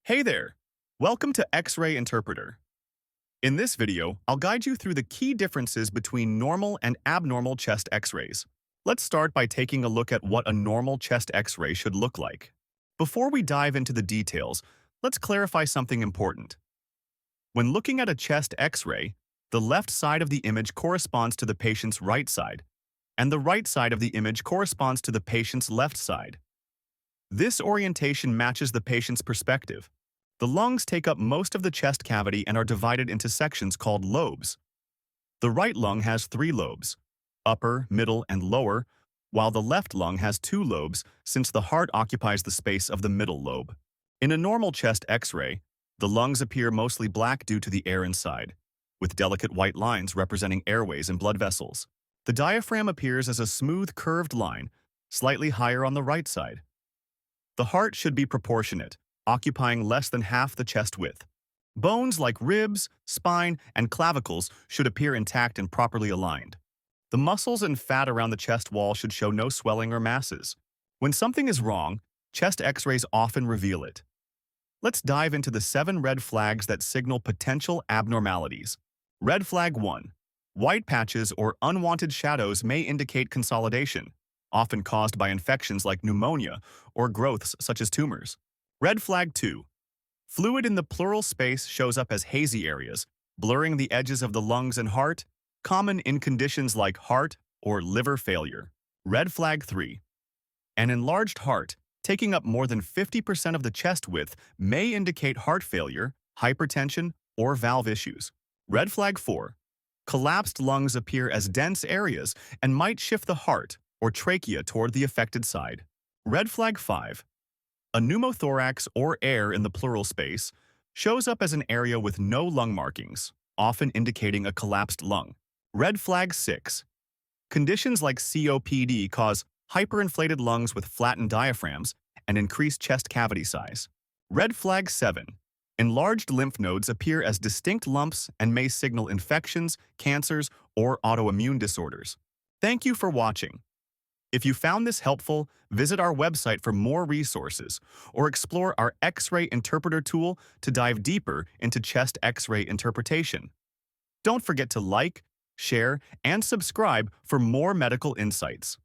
Hey there! Welcome to X-Ray Interpreter. In this video, I'll guide you through the key differences between normal and abnormal chest X-rays. Let's start by taking a look at what a normal chest X-ray should look like. Before we dive into the details, let's clarify something important. When looking at a chest X-ray, the left side of the image corresponds to the patient's right side, and the right side of the image corresponds to the patient's left side. This orientation matches the patient's perspective. The lungs take up most of the chest cavity and are divided into sections called lobes. The right lung has 3 lobes, upper, middle, and lower, while the left lung has 2 lobes since the heart occupies the space of the middle lobe. In a normal chest X-ray, the lungs appear mostly black due to the air inside, with delicate white lines representing airways and blood vessels. The diaphragm appears as a smooth, curved line, slightly higher on the right side. The heart should be proportionate, occupying less than half the chest width. Bones like ribs, spine, and clavicles should appear intact and properly aligned. The muscles and fat around the chest wall should show no swelling or masses. When something is wrong, chest X-rays often reveal it. Let's dive into the 7 red flags that signal potential abnormalities. Red flag 1. White patches or unwanted shadows may indicate consolidation, often caused by infections like pneumonia or growths such as tumors. Red flag 2. Fluid in the pleural space shows up as hazy areas, blurring the edges of the lungs and heart, common in conditions like heart or liver failure. Red flag 3. An enlarged heart, taking up more than 50% of the chest width, may indicate heart failure, hypertension, or valve issues. Red flag 4. Collapsed lungs appear as dense areas and might shift the heart or trachea toward the affected side. Red flag 5. A pneumothorax, or air in the pleural space, shows up as an area with no lung markings, often indicating a collapsed lung. Red flag 6. Conditions like COPD cause hyperinflated lungs with flattened diaphragms and increased chest cavity size. Red flag 7. Enlarged lymph nodes appear as distinct lumps and may signal infections, cancers, or autoimmune disorders. Thank you for watching. If you found this helpful, visit our website for more resources or explore our X-ray interpreter tool to dive deeper into chest X-ray interpretation. Don't forget to like, share, and subscribe for more medical insights.